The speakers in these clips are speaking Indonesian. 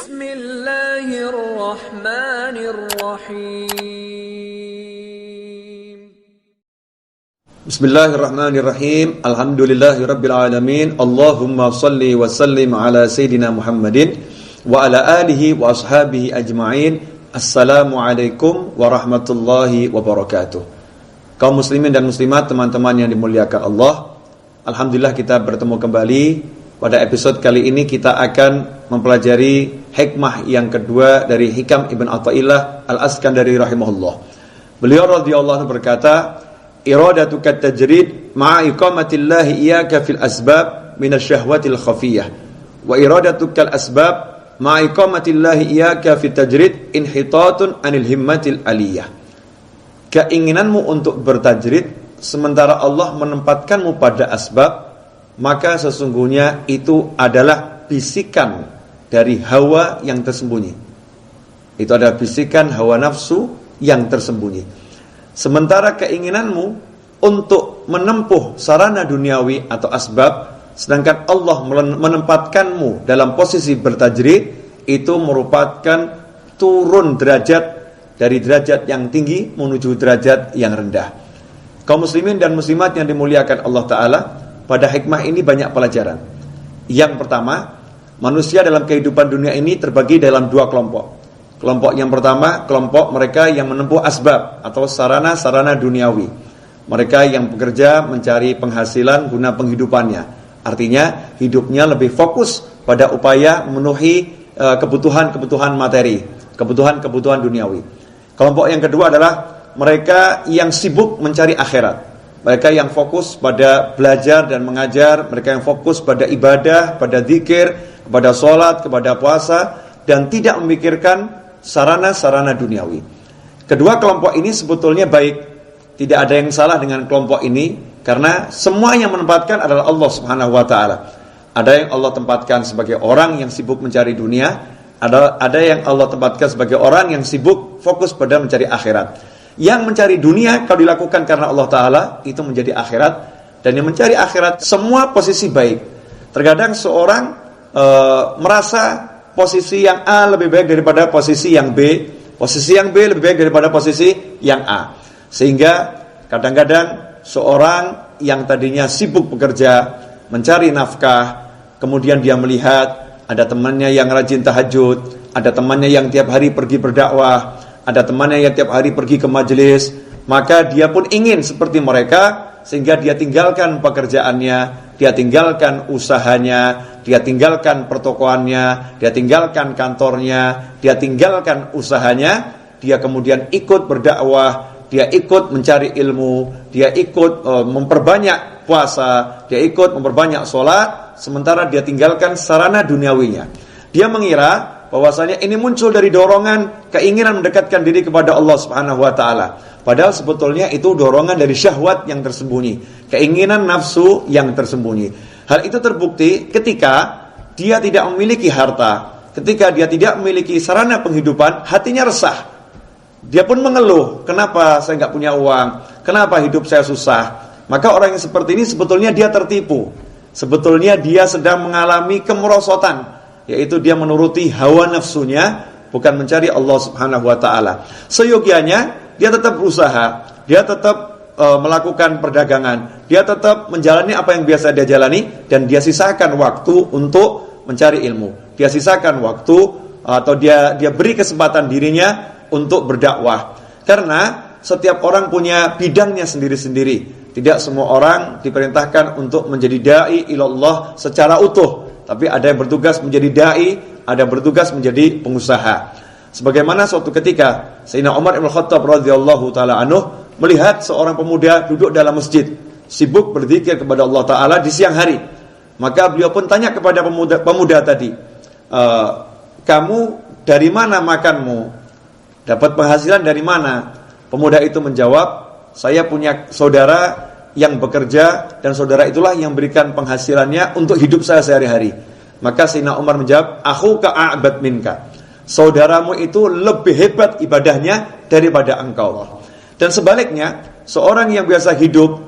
Bismillahirrahmanirrahim. Bismillahirrahmanirrahim. Alhamdulillahirabbil alamin. Allahumma shalli wa sallim ala sayidina Muhammadin wa ala alihi wa ashabihi ajma'in. Assalamualaikum warahmatullahi wabarakatuh. Kaum muslimin dan muslimat, teman-teman yang dimuliakan Allah, alhamdulillah kita bertemu kembali. Pada episode kali ini kita akan mempelajari hikmah yang kedua dari Hikam Ibn Athaillah Al-Askandari rahimahullah. Beliau radhiyallahu anhu berkata, iradatuka tajrid ma'a iqamatillahi iyaka fil asbab minasyahwatil khafiyah wa iradatuka al-asbab ma'a iqamatillahi iyaka fit tajrid inhitatun anil himmatil aliyah. Keinginanmu untuk bertajrid sementara Allah menempatkanmu pada asbab, maka sesungguhnya itu adalah bisikan dari hawa yang tersembunyi. Itu adalah bisikan hawa nafsu yang tersembunyi. Sementara keinginanmu untuk menempuh sarana duniawi atau asbab, sedangkan Allah menempatkanmu dalam posisi bertajrid, itu merupakan turun derajat dari derajat yang tinggi menuju derajat yang rendah. Kaum muslimin dan muslimat yang dimuliakan Allah Ta'ala, pada hikmah ini banyak pelajaran. Yang pertama, manusia dalam kehidupan dunia ini terbagi dalam dua kelompok. Kelompok yang pertama, kelompok mereka yang menempuh asbab atau sarana-sarana duniawi. Mereka yang bekerja mencari penghasilan guna penghidupannya. Artinya hidupnya lebih fokus pada upaya memenuhi kebutuhan-kebutuhan materi, kebutuhan-kebutuhan duniawi. Kelompok yang kedua adalah mereka yang sibuk mencari akhirat. Mereka yang fokus pada belajar dan mengajar, mereka yang fokus pada ibadah, pada zikir, kepada sholat, kepada puasa, dan tidak memikirkan sarana-sarana duniawi. Kedua kelompok ini sebetulnya baik. Tidak ada yang salah dengan kelompok ini, karena semua yang menempatkan adalah Allah Subhanahu wa ta'ala. Ada yang Allah tempatkan sebagai orang yang sibuk mencari dunia, ada yang Allah tempatkan sebagai orang yang sibuk fokus pada mencari akhirat. Yang mencari dunia kalau dilakukan karena Allah Ta'ala, itu menjadi akhirat. Dan yang mencari akhirat, semua posisi baik. Terkadang seorang merasa posisi yang A lebih baik daripada posisi yang B, posisi yang B lebih baik daripada posisi yang A. Sehingga kadang-kadang seorang yang tadinya sibuk bekerja, mencari nafkah, kemudian dia melihat ada temannya yang rajin tahajud, ada temannya yang tiap hari pergi berdakwah, ada temannya yang tiap hari pergi ke majelis, maka dia pun ingin seperti mereka, sehingga dia tinggalkan pekerjaannya, dia tinggalkan usahanya, dia tinggalkan pertokoannya, dia tinggalkan kantornya, dia tinggalkan usahanya, dia kemudian ikut berdakwah, dia ikut mencari ilmu, dia ikut memperbanyak puasa, dia ikut memperbanyak sholat, sementara dia tinggalkan sarana duniawinya. Dia mengira bahwasanya ini muncul dari dorongan keinginan mendekatkan diri kepada Allah Subhanahu wa taala. Padahal sebetulnya itu dorongan dari syahwat yang tersembunyi, keinginan nafsu yang tersembunyi. Hal itu terbukti ketika dia tidak memiliki harta, ketika dia tidak memiliki sarana penghidupan, hatinya resah. Dia pun mengeluh, kenapa saya enggak punya uang? Kenapa hidup saya susah? Maka orang yang seperti ini sebetulnya dia tertipu. Sebetulnya dia sedang mengalami kemerosotan, yaitu dia menuruti hawa nafsunya, bukan mencari Allah Subhanahu wa ta'ala. Seyogianya dia tetap berusaha, dia tetap melakukan perdagangan, dia tetap menjalani apa yang biasa dia jalani, dan dia sisakan waktu untuk mencari ilmu. Dia sisakan waktu, atau dia beri kesempatan dirinya untuk berdakwah. Karena setiap orang punya bidangnya sendiri-sendiri. Tidak semua orang diperintahkan untuk menjadi dai ilallah secara utuh. Tapi ada yang bertugas menjadi dai, ada yang bertugas menjadi pengusaha. Sebagaimana suatu ketika Sayyidina Umar Ibn Khattab radhiyallahu ta'ala anhu melihat seorang pemuda duduk dalam masjid, sibuk berzikir kepada Allah Ta'ala di siang hari. Maka beliau pun tanya kepada pemuda tadi, kamu dari mana makanmu? Dapat penghasilan dari mana? Pemuda itu menjawab, saya punya saudara yang bekerja, dan saudara itulah yang berikan penghasilannya untuk hidup saya sehari-hari. Maka Sayyidina Umar menjawab, akhuka a'bad minka, saudaramu itu lebih hebat ibadahnya daripada engkau. Dan sebaliknya, seorang yang biasa hidup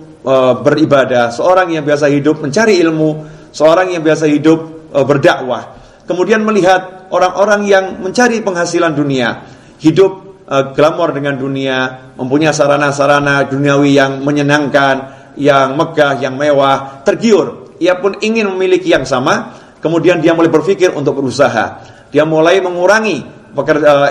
beribadah, seorang yang biasa hidup mencari ilmu, seorang yang biasa hidup berdakwah, kemudian melihat orang-orang yang mencari penghasilan dunia, hidup glamor dengan dunia, mempunyai sarana-sarana duniawi yang menyenangkan, yang megah, yang mewah, tergiur. Ia pun ingin memiliki yang sama, kemudian dia mulai berpikir untuk berusaha. Dia mulai mengurangi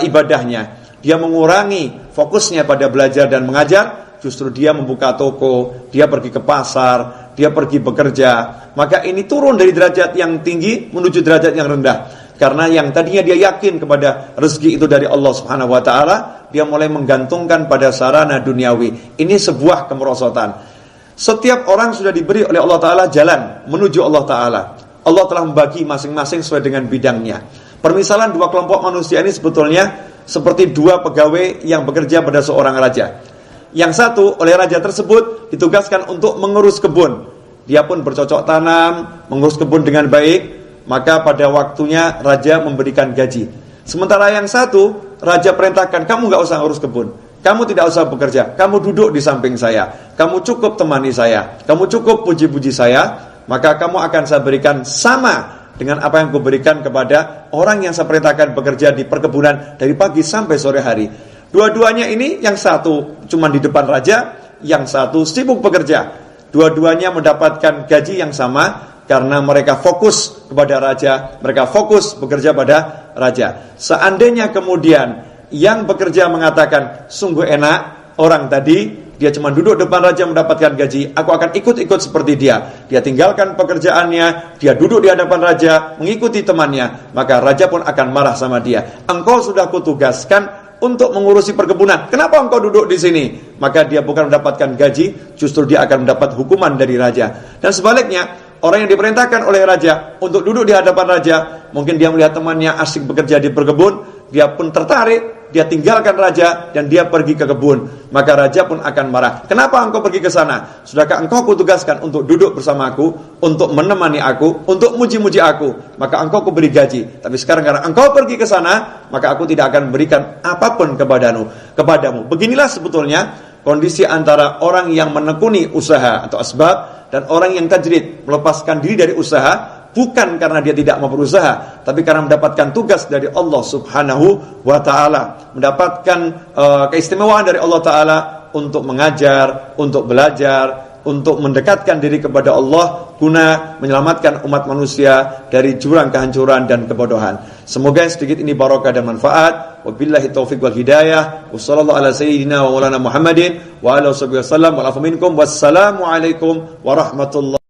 ibadahnya, dia mengurangi fokusnya pada belajar dan mengajar. Justru dia membuka toko, dia pergi ke pasar, dia pergi bekerja. Maka ini turun dari derajat yang tinggi menuju derajat yang rendah. Karena yang tadinya dia yakin kepada rezeki itu dari Allah Subhanahu wa taala, dia mulai menggantungkan pada sarana duniawi. Ini sebuah kemerosotan. Setiap orang sudah diberi oleh Allah taala jalan menuju Allah taala. Allah telah membagi masing-masing sesuai dengan bidangnya. Permisalan dua kelompok manusia ini sebetulnya seperti dua pegawai yang bekerja pada seorang raja. Yang satu oleh raja tersebut ditugaskan untuk mengurus kebun. Dia pun bercocok tanam, mengurus kebun dengan baik. Maka pada waktunya raja memberikan gaji. Sementara yang satu, raja perintahkan, kamu gak usah ngurus kebun, kamu tidak usah bekerja, kamu duduk di samping saya, kamu cukup temani saya, kamu cukup puji-puji saya, maka kamu akan saya berikan sama dengan apa yang kuberikan kepada orang yang saya perintahkan bekerja di perkebunan dari pagi sampai sore hari. Dua-duanya ini, yang satu cuma di depan raja, yang satu sibuk bekerja. Dua-duanya mendapatkan gaji yang sama karena mereka fokus kepada raja, mereka fokus bekerja pada raja. Seandainya kemudian yang bekerja mengatakan, sungguh enak orang tadi, dia cuma duduk depan raja mendapatkan gaji, aku akan ikut-ikut seperti dia. Dia tinggalkan pekerjaannya, dia duduk di hadapan raja, mengikuti temannya, maka raja pun akan marah sama dia. Engkau sudah kutugaskan untuk mengurusi perkebunan, kenapa engkau duduk di sini? Maka dia bukan mendapatkan gaji, justru dia akan mendapat hukuman dari raja. Dan sebaliknya, orang yang diperintahkan oleh raja untuk duduk di hadapan raja, mungkin dia melihat temannya asik bekerja di perkebun, dia pun tertarik, dia tinggalkan raja dan dia pergi ke kebun. Maka raja pun akan marah. Kenapa engkau pergi ke sana? Sudahkah engkau kutugaskan untuk duduk bersama aku, untuk menemani aku, untuk muji-muji aku? Maka engkau kuberi gaji. Tapi sekarang karena engkau pergi ke sana, maka aku tidak akan memberikan apapun kepadamu. Beginilah sebetulnya kondisi antara orang yang menekuni usaha atau asbab dan orang yang tajrid, melepaskan diri dari usaha, bukan karena dia tidak mau berusaha, tapi karena mendapatkan tugas dari Allah Subhanahu wa ta'ala, mendapatkan keistimewaan dari Allah ta'ala untuk mengajar, untuk belajar, untuk mendekatkan diri kepada Allah guna menyelamatkan umat manusia dari jurang kehancuran dan kebodohan. Semoga sedikit ini barokah dan manfaat. Wabillahi taufiq wal hidayah. Wassallallahu ala sayyidina wa maulana Muhammadin wa ala washabihi wasallam. Wa afa minkum. Wassalamu alaikum warahmatullahi